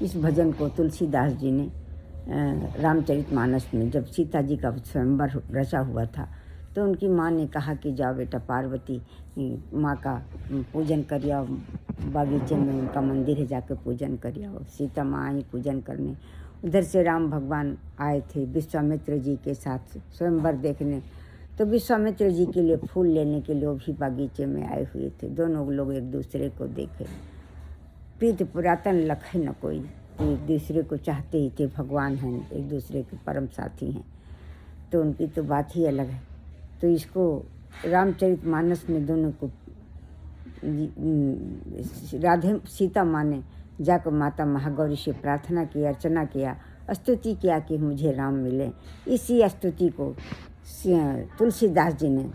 इस भजन को तुलसीदास जी ने रामचरितमानस में जब सीता जी का स्वयंवर रचा हुआ था तो उनकी माँ ने कहा कि जाओ बेटा पार्वती माँ का पूजन कर आओ, बागीचे में उनका मंदिर है जाकर पूजन कर आओ। सीता माँ आई पूजन करने। उधर से राम भगवान आए थे विश्वामित्र जी के साथ स्वयंवर देखने, तो विश्वामित्र जी के लिए फूल लेने के लिए वो भी बागीचे में आए हुए थे। दोनों लोग एक दूसरे को देखे, प्रीत पुरातन लखे न कोई, तो एक दूसरे को चाहते ही थे, भगवान हैं एक दूसरे के परम साथी हैं, तो उनकी तो बात ही अलग है। तो इसको रामचरितमानस में दोनों को राधे सीता माँ ने जाकर माता महागौरी से प्रार्थना की, अर्चना किया, स्तुति किया कि मुझे राम मिले। इसी स्तुति को तुलसीदास जी ने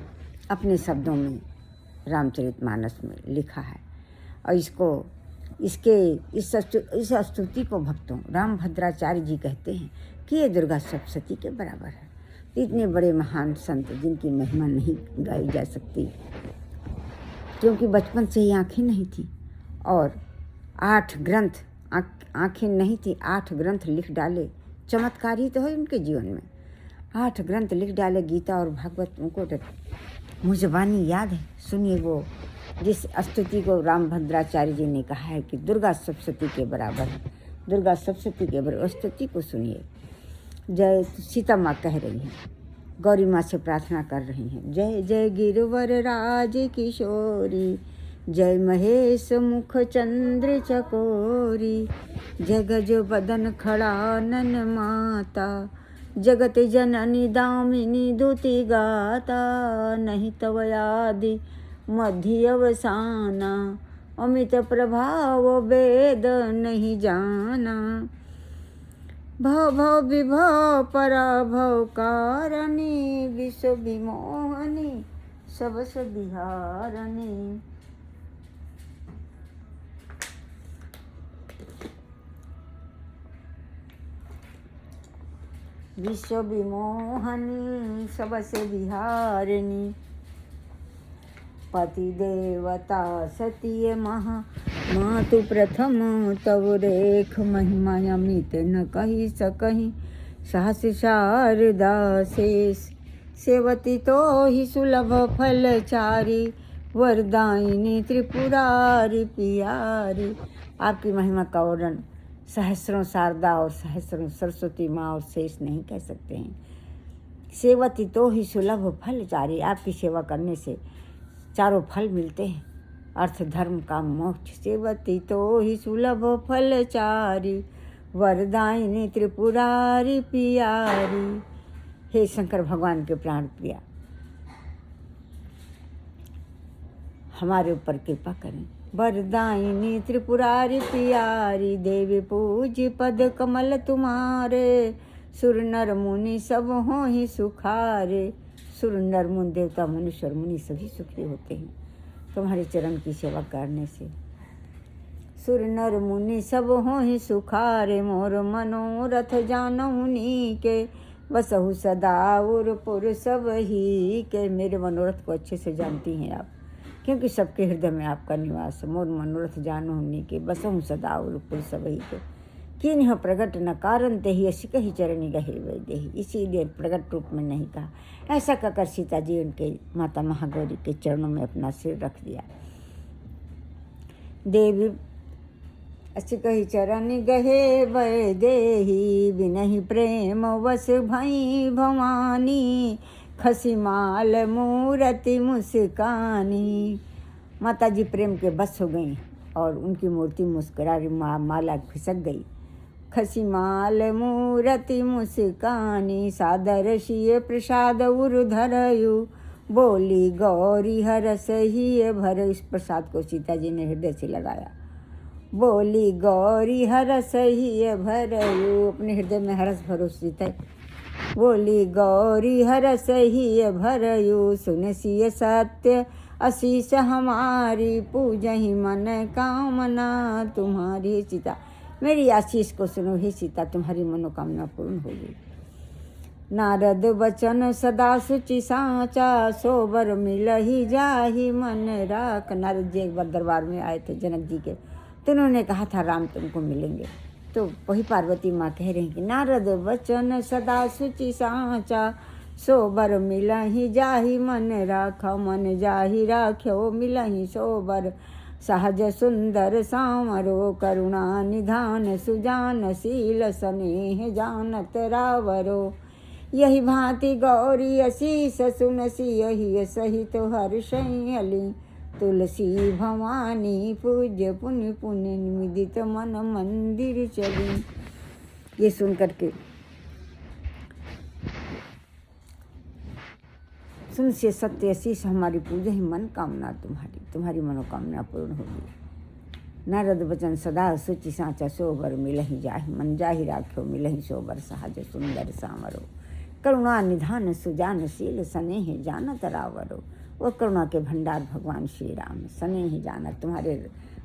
अपने शब्दों में रामचरितमानस में लिखा है। और इस स्तुति को भक्तों रामभद्राचार्य जी कहते हैं कि ये दुर्गा सप्तशती के बराबर है। इतने बड़े महान संत जिनकी महिमा नहीं गाई जा सकती, क्योंकि बचपन से ही आँखें नहीं थी और 8 ग्रंथ आँखें नहीं थी, 8 ग्रंथ लिख डाले। चमत्कार ही तो है उनके जीवन में, 8 ग्रंथ लिख डाले, गीता और भागवत। उनको मुझबानी याद है। सुनिए वो जिस स्तुति को रामभद्राचार्य जी ने कहा है कि दुर्गा सप्तशती के बराबर है, दुर्गा सप्तशती के बराबर, स्तुति को सुनिए। जय सीता माँ कह रही हैं, गौरी माँ से प्रार्थना कर रही हैं, जय जय गिरवर राज किशोरी, जय महेश मुख चंद्र चकोरी, जगज बदन खड़ा नन माता, जगत जननी दामिनी दुति गाता, नहीं तव आदि मध्य अवसाना, अमित प्रभाव वेद नहीं जाना, भव भव विभव पराभव कारिणी, विश्व विमोहनी सबस बिहारणी। विश्व विमोहनी सबस बिहारिणी, पति देवता सतीय महा, मातु प्रथम तव रेख, महिमा अमित न कही सकहीं, सहस शारदा शेष, सेवती तो ही सुलभ फलचारी, वरदायिनी त्रिपुरारी पियारी। आपकी महिमा का वर्णन सहस्रों शारदा और सहस्रों सरस्वती माँ और शेष नहीं कह सकते हैं। सेवती तो ही सुलभ फलचारी, आपकी सेवा करने से चारों फल मिलते हैं, अर्थ धर्म का मोक्ष। सेवती तो ही सुलभ फलचारी, वरदायिनी त्रिपुरारी पियारी। हे शंकर भगवान के प्राण प्रिया, हमारे ऊपर कृपा करें। वरदायिनी त्रिपुरारी पियारी, देवी पूज्य पद कमल तुम्हारे, सुर नर मुनि सब हो ही सुखारे। सुर नर मुनि देवता मनुष्य और मुनि सभी सुखी होते हैं तुम्हारे चरण की सेवा करने से। सुर नर मुनि सब हो ही सुखारे, मोर मनोरथ जानौनी के, बसहु सदा उरपुर सब ही के। मेरे मनोरथ को अच्छे से जानती हैं आप, क्योंकि सबके हृदय में आपका निवास। मोर मनोरथ जानौनी के, बसहु सदा उरपुर सब ही के। किन्ह प्रगट न कारण देहि, ऐसी कही चरणी गहे वै देहि। इसीलिए प्रगट रूप में नहीं कहा। ऐसा कहकर सीता जी उनके माता महागौरी के चरणों में अपना सिर रख दिया। देवी ऐसी कही चरणी गहे वै देहि, बिनहि प्रेम वस भई भवानी, खसी माल मूरति मुस्कानी। माता जी प्रेम के बस हो गई और उनकी मूर्ति मुस्कुरा रही, माला खिसक गई। खसी माल मूरति मुस्कानी, सादर शिय प्रसाद उर धरयु, बोली गौरी हरस ही भर। इस प्रसाद को सीता जी ने हृदय से लगाया। बोली गौरी हरस ही भरयु, अपने हृदय में हरस भरो सीता। बोली गौरी हरस ही भरयु, सुन सिय सत्य आशीष हमारी, पूजहि मन कामना तुम्हारी। सीता मेरी आशीष को सुनो, ही सीता तुम्हारी मनोकामना पूर्ण होगी। नारद वचन सदा सुचि साचा, सोबर मिलहि जाहि मन राख। नारद जी एक बार दरबार में आए थे जनक जी के, तो उन्होंने कहा था राम तुमको मिलेंगे, तो वही पार्वती माँ कह रही कि नारद वचन सदा सुचि साचा, सोबर मिलहि जाहि मन राखा, मन जाहि राख्यो मिलहि सोबर, सहज सुंदर सामरो करुणा निधान, सुजान शील स्नेह जानत रावरो, यही भांति गौरी असीस सुनसी, यही सहित हर्षयली, तुलसी भवानी पूज्य पुण्य पुण्य निमिदित मन मंदिर चली। ये सुन करके सुन से सत्य असीस हमारी पूजा ही मन कामना तुम्हारी मनोकामना पूर्ण होगी। नारद वचन सदा सुचि साचा, सोबर मिलहि जाहि मन जाहि राख्यो मिलहि सोबर, सहज सुंदर सामरो करुणा निधान, सुजान शील स्नेह जानत रावरो। वो करुणा के भंडार भगवान श्री राम, स्नेह जानत तुम्हारे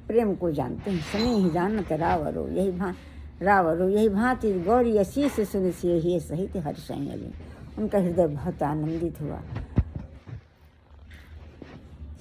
प्रेम को जानते हैं, स्नेह जानत रावरो, यही भांति गौरी असीस सुनसी, यही सहित हर्षयली। उनका हृदय बहुत आनंदित हुआ।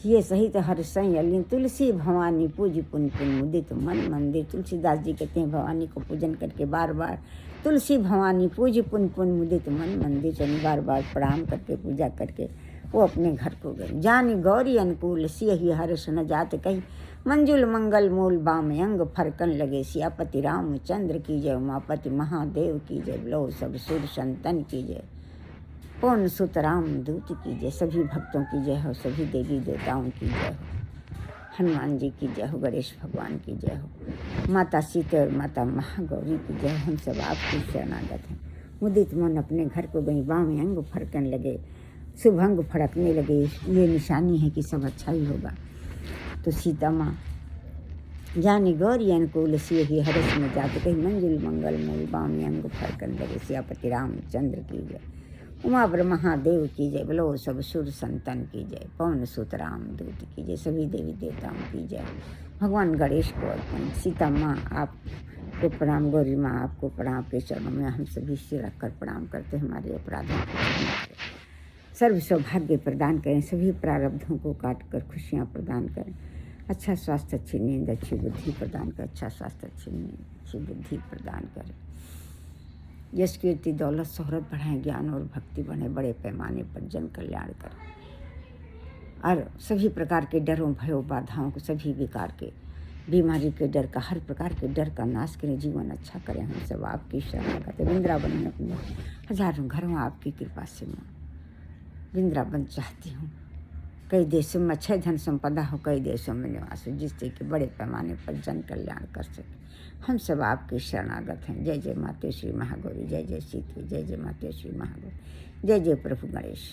ये सहित हर्षयली, तुलसी भवानी पूज पुन पुन मुदित मन मंदिर। तुलसीदास जी कहते हैं भवानी को पूजन करके बार बार तुलसी भवानी पूज पुन पुन मुदित मन मंदिर, यानी बार बार प्रणाम करके पूजा करके वो अपने घर को गए। जानी गौरी अनुकूल सियहि हर्ष न जात कही, मंजुल मंगल मूल बाम अंग फरकन लगे, सियापति रामचंद्र की जय, उमापति महादेव की जय, लो सब सुर संतन की जय, पौन सुत राम दूत की जय, सभी भक्तों की जय हो, सभी देवी देवताओं की जय हो, हनुमान जी की जय हो, गणेश भगवान की जय हो, माता सीता और माता महागौरी की जय। हम सब आपकी शरणागत हैं। मुदित मन अपने घर को गई, बाम अंग फरकन लगे, शुभ अंग फड़कने लगे। ये निशानी है कि सब अच्छा ही होगा। तो सीता माँ जानी गौरी अनुकूल सियहि हर्ष न जात कही, मंजुल मंगल मूल बाम अंग फरकन लगे, सियापति रामचंद्र की जय, उमा महादेव की जय, बोलो सब सुर संतन की जय, पवन सुत राम दूत की जय, सभी देवी देवताओं की जय। भगवान गणेश को अर्पण। सीता माँ आपको प्रणाम, गौरी माँ आपको प्रणाम, के चरणों में हम सभी सिर रखकर प्रणाम करते, हमारे अपराधों को क्षमा करें, सर्व सौभाग्य प्रदान करें, सभी प्रारब्धों को काट कर खुशियाँ प्रदान करें, अच्छा स्वास्थ्य, अच्छी नींद, अच्छी बुद्धि प्रदान करें, अच्छा स्वास्थ्य, अच्छी नींद, अच्छी बुद्धि प्रदान करें, यश कीर्ति दौलत शोहरत बढ़ाएं, ज्ञान और भक्ति बढ़े, बड़े पैमाने पर जन कल्याण करें, और सभी प्रकार के डरों भयों बाधाओं को, सभी विकार के बीमारी के डर का, हर प्रकार के डर का नाश करें, जीवन अच्छा करें। हम सब आपकी शरणागत। वृंदावन में अपने हजारों घरों आपकी कृपा से मैं वृंदावन चाहती हूँ। कई देशों में अच्छे धन संपदा हो, कई देशों में निवास हो, जिससे कि बड़े पैमाने पर जन कल्याण कर सके। हम सब आपके शरणागत हैं। जय जय माते श्री महागौरी, जय जय सीते, जय जय माते श्री महागौरी, जय जय प्रभु गणेश।